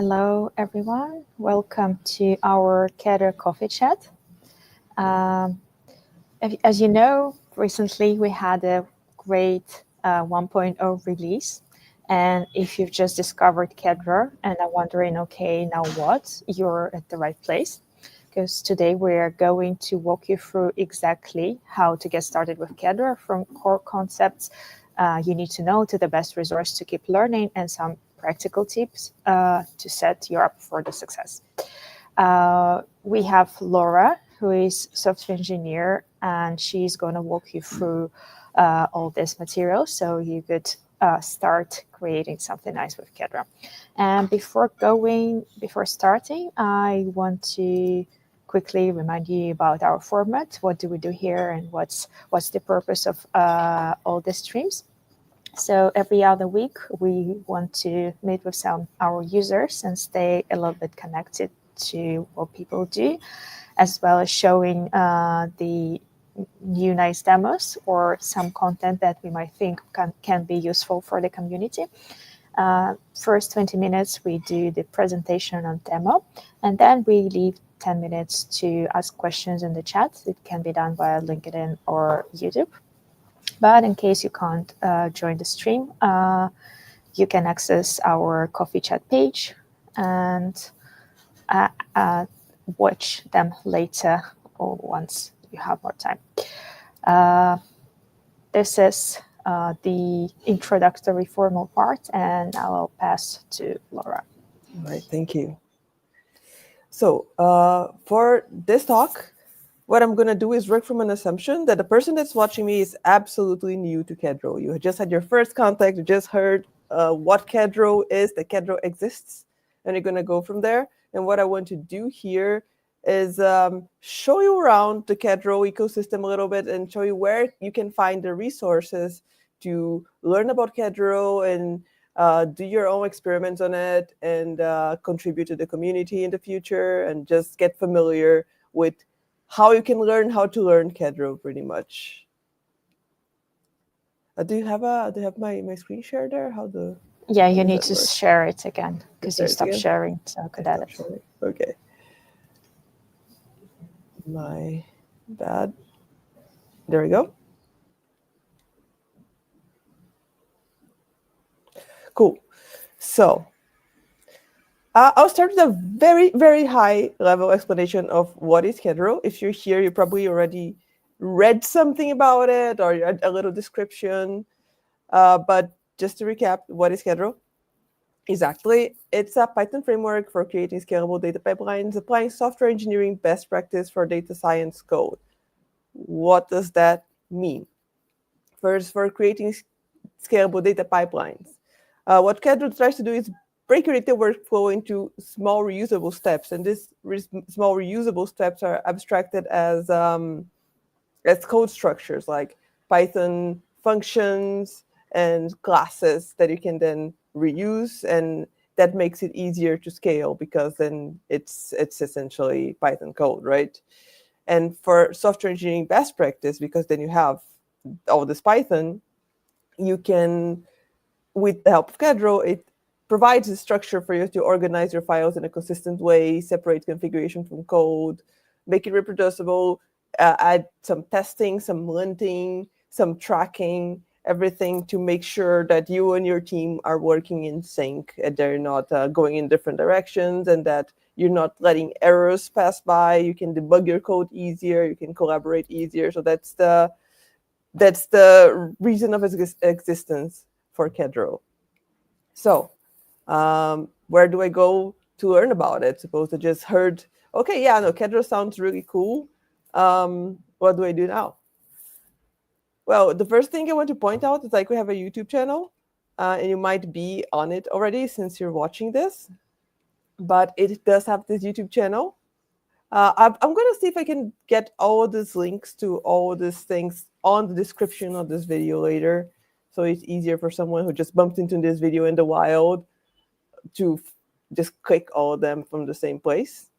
Hello, everyone. Welcome to our Kedro Coffee Chat. As you know, recently we had a great 1.0 release. And if you've just discovered Kedro and are wondering, okay, now what? You're at the right place. Because today we're going to walk you through exactly how to get started with Kedro, from core concepts you need to know to the best resource to keep learning and some practical tips to set you up for the success. We have Laura, who is software engineer, and she's going to walk you through all this material so you could start creating something nice with Kedro. And before starting, I want to quickly remind you about our format. What do we do here, and what's the purpose of all the streams? So every other week, we want to meet with our users and stay a little bit connected to what people do, as well as showing the new nice demos or some content that we might think can be useful for the community. First 20 minutes, we do the presentation on demo, and then we leave 10 minutes to ask questions in the chat. It can be done via LinkedIn or YouTube. But in case you can't join the stream, you can access our coffee chat page and watch them later or once you have more time. This is the introductory formal part, and I will pass to Laura. All right, thank you. So for this talk, what I'm going to do is work from an assumption that the person that's watching me is absolutely new to Kedro. You just had your first contact, you just heard what Kedro is, that Kedro exists, and you're going to go from there. And what I want to do here is show you around the Kedro ecosystem a little bit and show you where you can find the resources to learn about Kedro and do your own experiments on it and contribute to the community in the future and just get familiar with how you can learn how to learn Kedro, pretty much. Do you have my screen share there? Yeah, you need to share it again because you stopped sharing. So I could add it. Okay. My bad. There we go. Cool. So I'll start with a very, very high level explanation of what is Kedro. If you're here, you probably already read something about it or a little description. But just to recap, what is Kedro? Exactly. It's a Python framework for creating scalable data pipelines, applying software engineering best practice for data science code. What does that mean? First, for creating scalable data pipelines. What Kedro tries to do is break your data workflow into small reusable steps. And these small reusable steps are abstracted as code structures like Python functions and classes that you can then reuse, and that makes it easier to scale because then it's essentially Python code, right? And for software engineering best practice, because then you have all this Python, you can, with the help of Kedro, it provides a structure for you to organize your files in a consistent way, separate configuration from code, make it reproducible, add some testing, some linting, some tracking, everything to make sure that you and your team are working in sync and they're not going in different directions and that you're not letting errors pass by. You can debug your code easier. You can collaborate easier. So that's the reason of its existence for Kedro. So where do I go to learn about it? Suppose I just heard, okay, yeah, no, Kedro sounds really cool. What do I do now? Well, the first thing I want to point out is like we have a YouTube channel, and you might be on it already since you're watching this, but it does have this YouTube channel. I'm going to see if I can get all of these links to all of these things on the description of this video later, so it's easier for someone who just bumped into this video in the wild to just click all of them from the same place.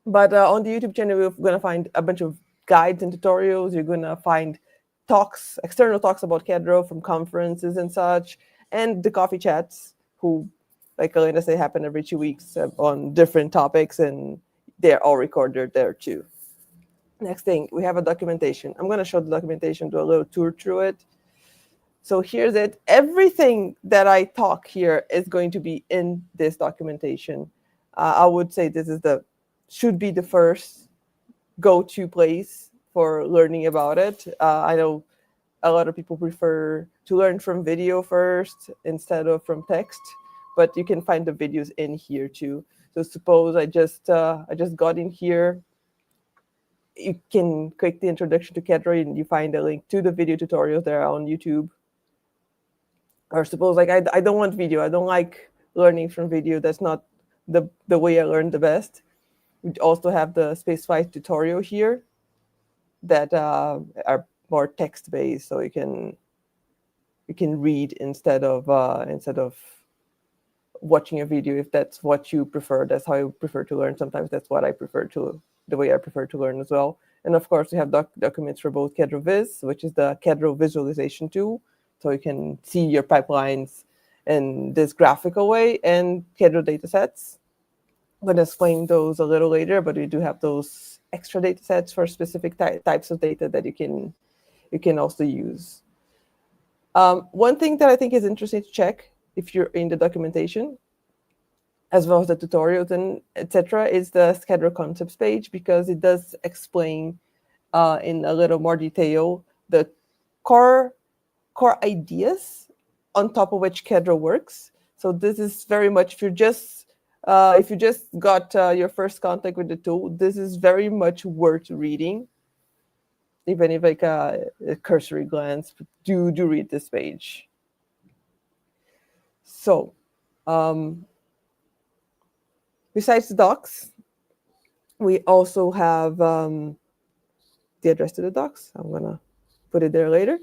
But on the YouTube channel, we're going to find a bunch of guides and tutorials. You're going to find talks, external talks about Kedro from conferences and such, and the coffee chats who like Elena said, happen every 2 weeks on different topics, and they're all recorded there too. Next thing, we have a documentation. I'm going to show the documentation, do a little tour through it. So here's it. Everything that I talk here is going to be in this documentation. I would say this is should be the first go-to place for learning about it. I know a lot of people prefer to learn from video first instead of from text, but you can find the videos in here too. So suppose I just got in here, you can click the introduction to Kedro and you find a link to the video tutorials that are on YouTube. Or suppose like I don't want video, I don't like learning from video. That's not the way I learn the best. We also have the spaceflight tutorial here that are more text based, so you can read instead of watching a video if that's what you prefer. That's how I prefer to learn. Sometimes that's what I prefer to the way I prefer to learn as well. And of course, we have documents for both Kedro Viz, which is the Kedro visualization tool, so you can see your pipelines in this graphical way, and Kedro datasets. I'm going to explain those a little later, but we do have those extra datasets for specific types of data that you can also use. One thing that I think is interesting to check if you're in the documentation, as well as the tutorials and etc., is the Kedro concepts page, because it does explain in a little more detail the core ideas on top of which Kedro works. So this is very much, if you just got your first contact with the tool, this is very much worth reading. Even if like a cursory glance, do read this page. So besides the docs, we also have the address to the docs. I'm gonna put it there later.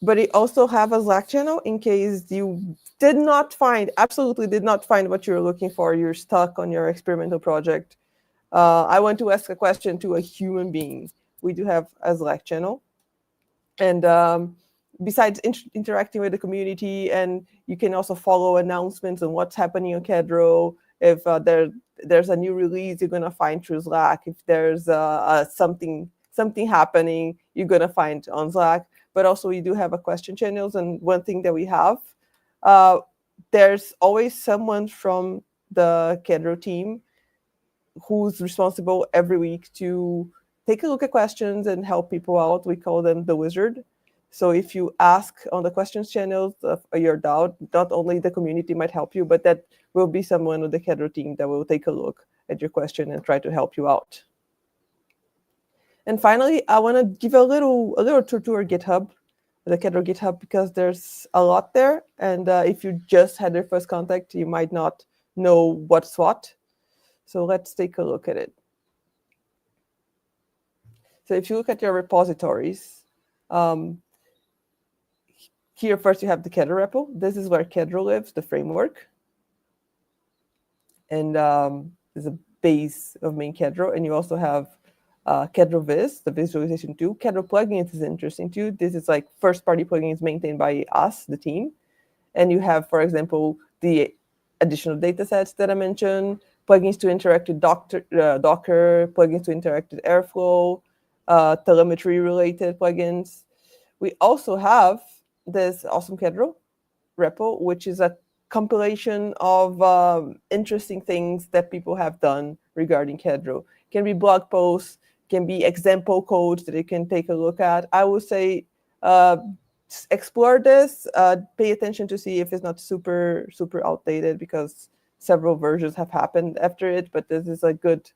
But we also have a Slack channel in case you absolutely did not find what you're looking for. You're stuck on your experimental project. I want to ask a question to a human being. We do have a Slack channel. And besides interacting with the community, and you can also follow announcements on what's happening on Kedro. If there's a new release, you're gonna find through Slack. If there's something happening, you're gonna find on Slack. But also we do have a question channels, and one thing that we have, there's always someone from the Kedro team who's responsible every week to take a look at questions and help people out. We call them the wizard. So if you ask on the questions channels your doubt, not only the community might help you, but that will be someone on the Kedro team that will take a look at your question and try to help you out. And finally, I want to give a little tour to our GitHub, the Kedro GitHub, because there's a lot there. And if you just had your first contact, you might not know what's what. So let's take a look at it. So if you look at your repositories, here first you have the Kedro repo. This is where Kedro lives, the framework. And there's a base of main Kedro. And you also have Kedro Viz, the visualization tool. Kedro plugins is interesting too. This is like first-party plugins maintained by us, the team. And you have, for example, the additional data sets that I mentioned, plugins to interact with Docker, plugins to interact with Airflow, telemetry-related plugins. We also have this awesome Kedro repo, which is a compilation of interesting things that people have done regarding Kedro. It can be blog posts, can be example codes that you can take a look at. I would say explore this, pay attention to see if it's not super outdated, because several versions have happened after it, but this is a good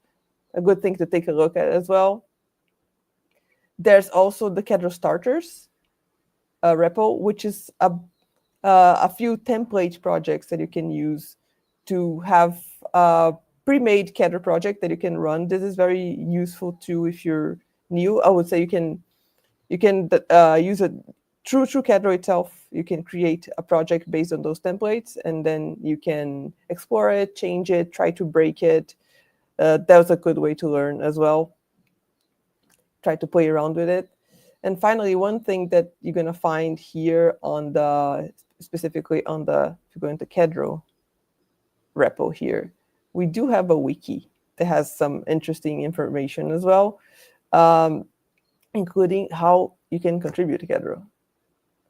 thing to take a look at as well. There's also the Kedro starters repo, which is a few template projects that you can use to have a pre-made Kedro project that you can run. This is very useful too if you're new. I would say you can use it through Kedro itself. You can create a project based on those templates, and then you can explore it, change it, try to break it. That's a good way to learn as well. Try to play around with it. And finally, one thing that you're going to find here on specifically on if you go into Kedro, repo here. We do have a wiki that has some interesting information as well, including how you can contribute to Kedro.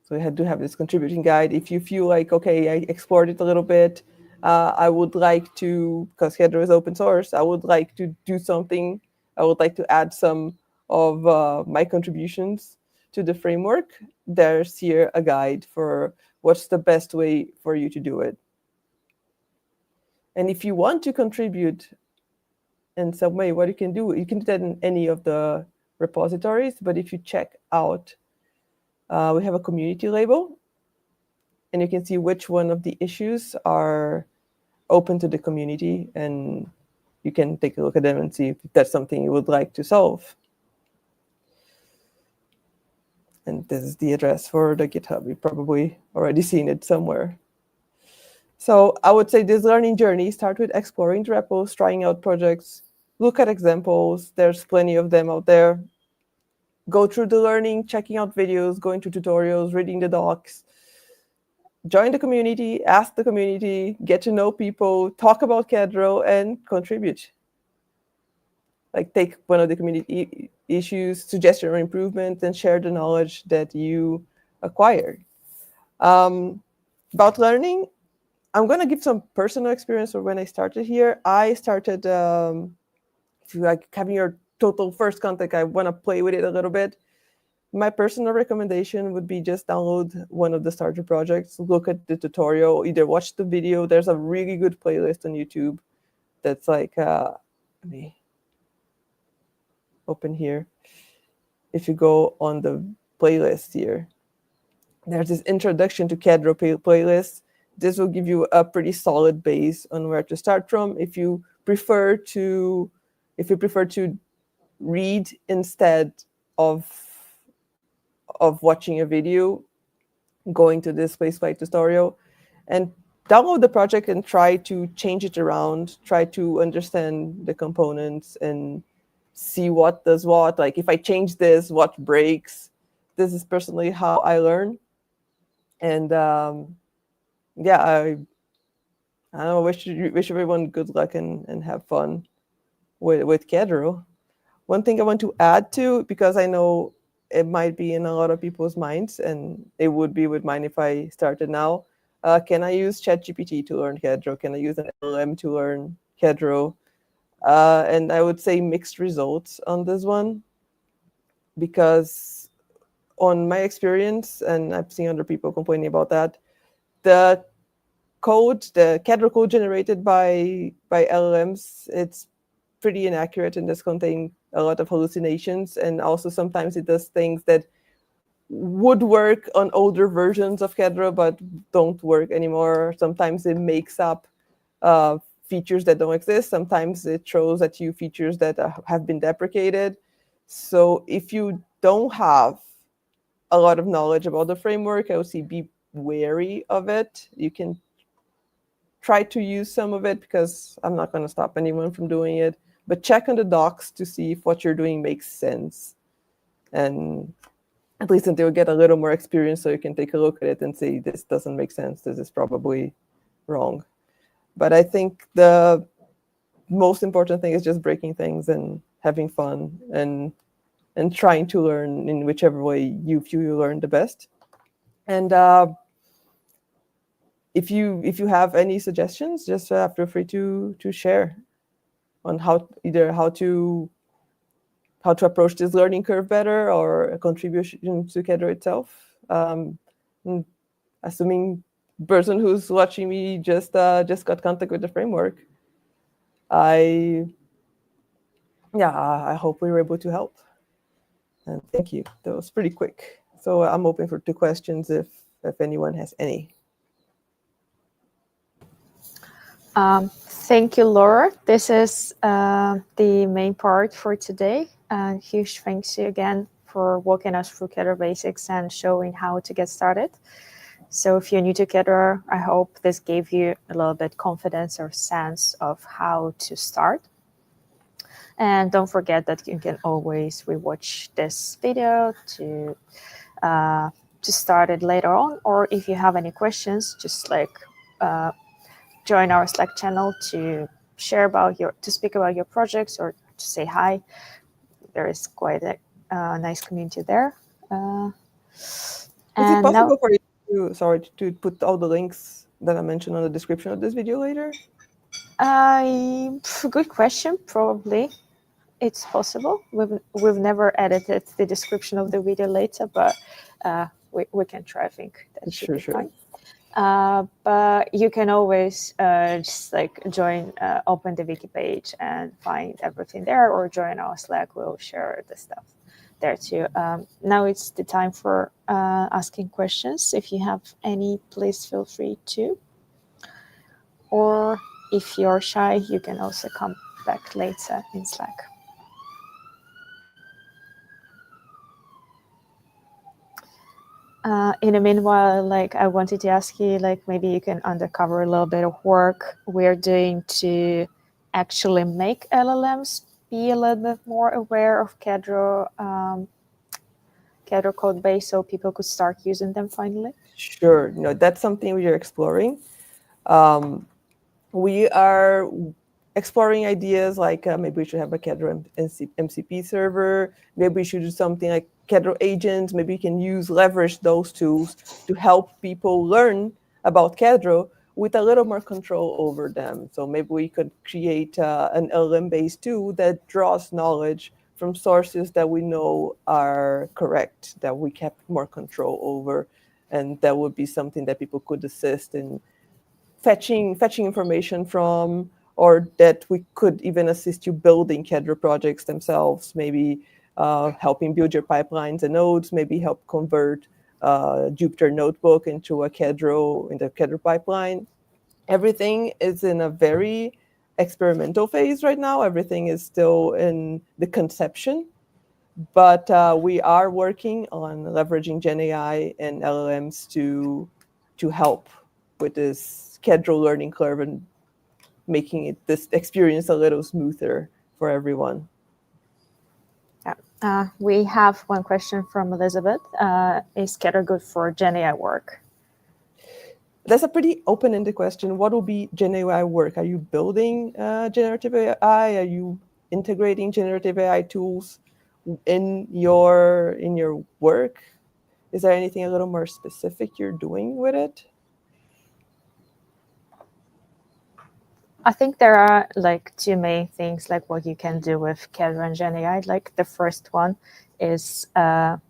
So we do have this contributing guide. If you feel like, okay, I explored it a little bit, I would like to, because Kedro is open source, I would like to do something. I would like to add some of my contributions to the framework. There's here a guide for what's the best way for you to do it. And if you want to contribute in some way, what you can do that in any of the repositories. But if you check out, we have a community label, and you can see which one of the issues are open to the community, and you can take a look at them and see if that's something you would like to solve. And this is the address for the GitHub. You've probably already seen it somewhere. So I would say this learning journey, start with exploring the repos, trying out projects, look at examples. There's plenty of them out there. Go through the learning, checking out videos, going to tutorials, reading the docs. Join the community, ask the community, get to know people, talk about Kedro, and contribute. Like, take one of the community issues, suggest your improvement, and share the knowledge that you acquired. About learning, I'm going to give some personal experience for when I started here. I started, if you like having your total first contact, I want to play with it a little bit. My personal recommendation would be just download one of the starter projects, look at the tutorial, either watch the video. There's a really good playlist on YouTube that's like, let me open here. If you go on the playlist here, there's this introduction to Kedro playlist. This will give you a pretty solid base on where to start from. If you prefer to read instead of watching a video, going to this placeplate tutorial, and download the project and try to change it around, try to understand the components and see what does what. Like, if I change this, what breaks? This is personally how I learn. And yeah, I don't know, wish everyone good luck and have fun with Kedro. One thing I want to add to, because I know it might be in a lot of people's minds, and it would be with mine if I started now. Can I use ChatGPT to learn Kedro? Can I use an LLM to learn Kedro? And I would say mixed results on this one, because on my experience, and I've seen other people complaining about that, the Kedro code generated by LLMs, it's pretty inaccurate and does contain a lot of hallucinations, and also sometimes it does things that would work on older versions of Kedro but don't work anymore. Sometimes it makes up features that don't exist. Sometimes it throws at you features that have been deprecated. So if you don't have a lot of knowledge about the framework, I would say be wary of it. You can try to use some of it, because I'm not going to stop anyone from doing it, but check on the docs to see if what you're doing makes sense. And at least until you get a little more experience, so you can take a look at it and say, this doesn't make sense, this is probably wrong. But I think the most important thing is just breaking things and having fun and trying to learn in whichever way you feel you learn the best. And if you have any suggestions, just feel free to share on how to approach this learning curve better, or a contribution to Kedro itself. Assuming person who's watching me just got contact with the framework, I hope we were able to help. And thank you. That was pretty quick. So I'm open for 2 questions if anyone has any. Thank you, Laura. This is the main part for today. And huge thanks to you again for walking us through Kedro basics and showing how to get started. So if you're new to Kedro, I hope this gave you a little bit confidence or sense of how to start. And don't forget that you can always rewatch this video to start it later on. Or if you have any questions, just join our Slack channel to speak about your projects or to say hi. There is quite a nice community there. Is it And possible now, for you to put all the links that I mentioned on the description of this video later? good question. Probably it's possible. We've never edited the description of the video later, but we can try. I think that should be Sure. fine. But you can always just like join, open the wiki page and find everything there, or join our Slack. We'll share the stuff there too. Now it's the time for asking questions. If you have any, please feel free to. Or if you're shy, you can also come back later in Slack. In the meanwhile, like I wanted to ask you, like maybe you can uncover a little bit of work we're doing to actually make LLMs be a little bit more aware of Kedro code base, so people could start using them finally. Sure. No, that's something we are exploring. We are exploring ideas like maybe we should have a Kedro MCP server. Maybe we should do something like Kedro agents. Maybe we can leverage those tools to help people learn about Kedro with a little more control over them. So maybe we could create an LLM-based tool that draws knowledge from sources that we know are correct, that we kept more control over, and that would be something that people could assist in fetching information from, or that we could even assist you building Kedro projects themselves, maybe helping build your pipelines and nodes, maybe help convert Jupyter Notebook into the Kedro pipeline. Everything is in a very experimental phase right now. Everything is still in the conception, but we are working on leveraging GenAI and LLMs to help with this Kedro learning curve and making this experience a little smoother for everyone. Yeah. We have one question from Elizabeth. Is Kedro good for GenAI work? That's a pretty open-ended question. What will be GenAI work? Are you building generative AI? Are you integrating generative AI tools in your work? Is there anything a little more specific you're doing with it? I think there are like two main things, like what you can do with Kedro and GenAI. Like the first one is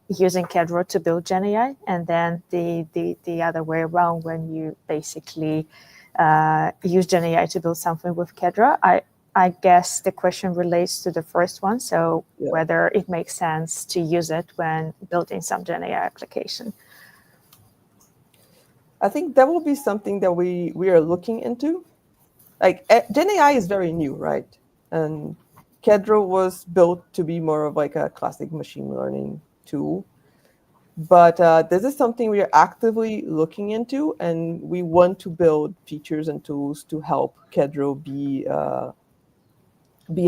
using Kedro to build GenAI, and then the other way around, when you basically use GenAI to build something with Kedro. I guess the question relates to the first one, so Yeah. whether it makes sense to use it when building some GenAI application. I think that will be something that we are looking into. Like GenAI is very new, right? And Kedro was built to be more of like a classic machine learning tool. But this is something we are actively looking into, and we want to build features and tools to help Kedro be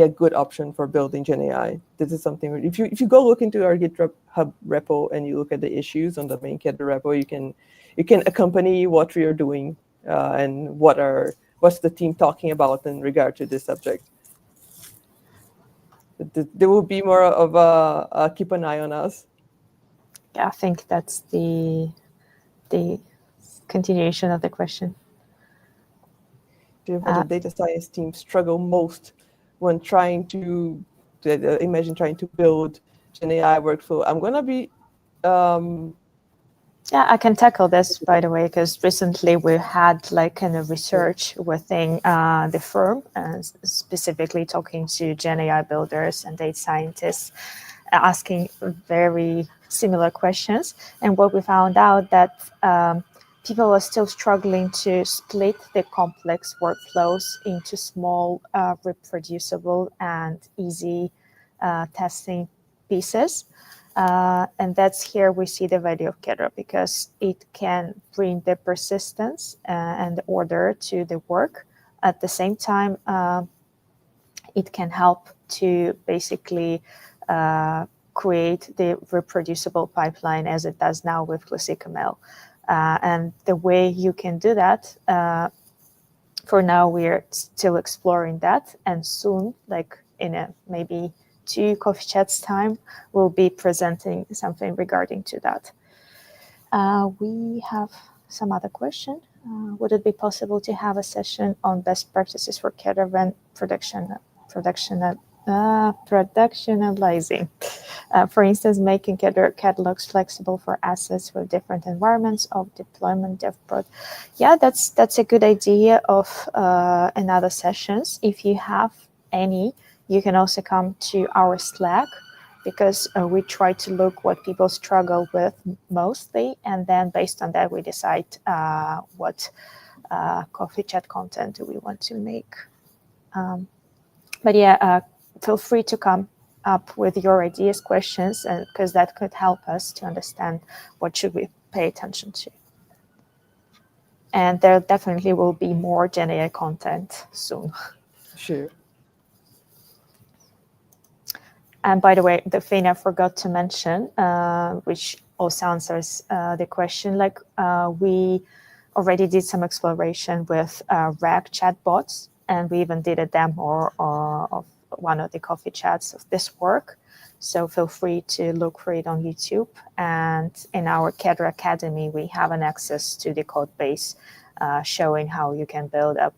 a good option for building GenAI. This is something if you go look into our GitHub repo and you look at the issues on the main Kedro repo, you can accompany what we are doing and what's the team talking about in regard to this subject. There will be more of a keep an eye on us. Yeah, I think that's the continuation of the question. The data science team struggle most when trying to imagine trying to build Gen AI workflow. I'm gonna be Yeah, I can tackle this, by the way, because recently we had like kind of research within the firm, specifically talking to Gen AI builders and data scientists, asking very similar questions. And what we found out that people are still struggling to split the complex workflows into small, reproducible and easy testing pieces. And that's here we see the value of Kedro, because it can bring the persistence and the order to the work. At the same time, it can help to basically create the reproducible pipeline as it does now with ClassicML. And the way you can do that, for now, we're still exploring that. And soon, like in a maybe 2 coffee chats time, we'll be presenting something regarding to that. We have some other question. Would it be possible to have a session on best practices for caravan productionalizing? For instance, making catalogs flexible for assets with different environments of deployment, DevProd. Yeah, that's a good idea of another sessions. If you have any, you can also come to our Slack, because we try to look what people struggle with mostly, and then based on that we decide what coffee chat content do we want to make. But yeah, feel free to come up with your ideas, questions, and because that could help us to understand what should we pay attention to. And there definitely will be more Gen AI content soon. Sure. And by the way, the thing I forgot to mention, which also answers the question, like we already did some exploration with RAG chatbots, and we even did a demo of one of the coffee chats of this work. So feel free to look for it on YouTube. And in our Kedro Academy, we have an access to the code base showing how you can build up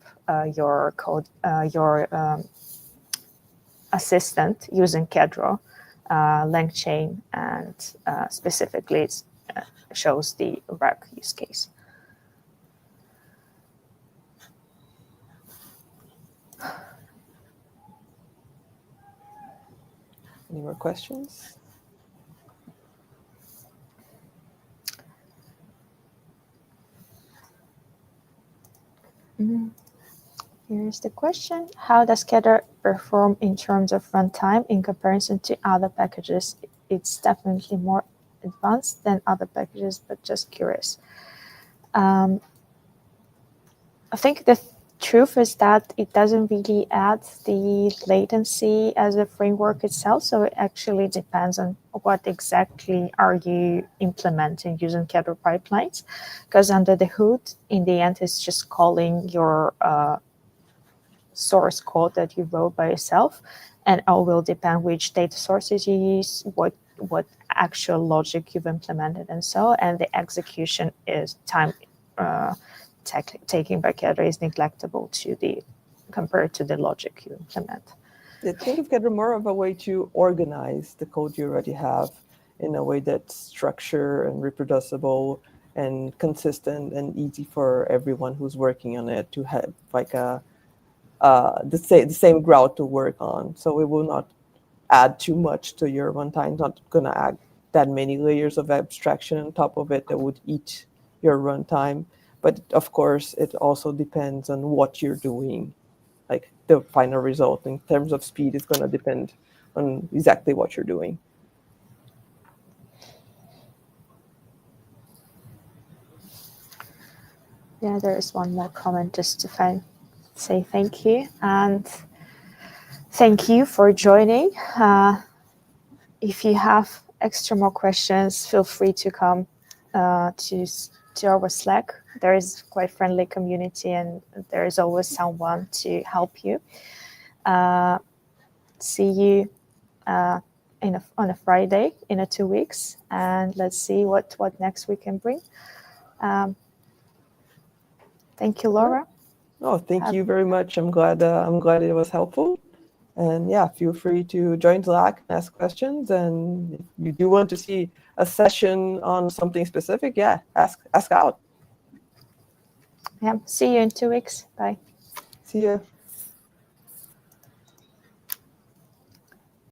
your code, your assistant using Kedro LangChain, and specifically it shows the RAG use case. Any more questions? Here's the question. How does Kedro perform in terms of runtime in comparison to other packages? It's definitely more advanced than other packages, but just curious. I think the truth is that it doesn't really add the latency as a framework itself. So it actually depends on what exactly are you implementing using Kedro pipelines. Because under the hood, in the end, it's just calling your source code that you wrote by yourself, and it all will depend which data sources you use, what actual logic you've implemented, and so, and the execution is time taking by Kedro is neglectable to the compared to the logic you implement. I think of Kedro more of a way to organize the code you already have in a way that's structured and reproducible and consistent and easy for everyone who's working on it to have like the same ground to work on. So it will not add too much to your runtime. It's not going to add that many layers of abstraction on top of it that would eat your runtime. But of course, it also depends on what you're doing. Like the final result in terms of speed is going to depend on exactly what you're doing. Yeah, there is one more comment just to say thank you, and thank you for joining. If you have extra more questions, feel free to come to our Slack. There is quite friendly community, and there is always someone to help you. See you on a Friday in 2 weeks, and let's see what next we can bring. Thank you, Laura. Oh, thank you very much. I'm glad it was helpful. And yeah, feel free to join Slack and ask questions. And if you do want to see a session on something specific, yeah, ask out. Yeah, see you in 2 weeks. Bye. See you.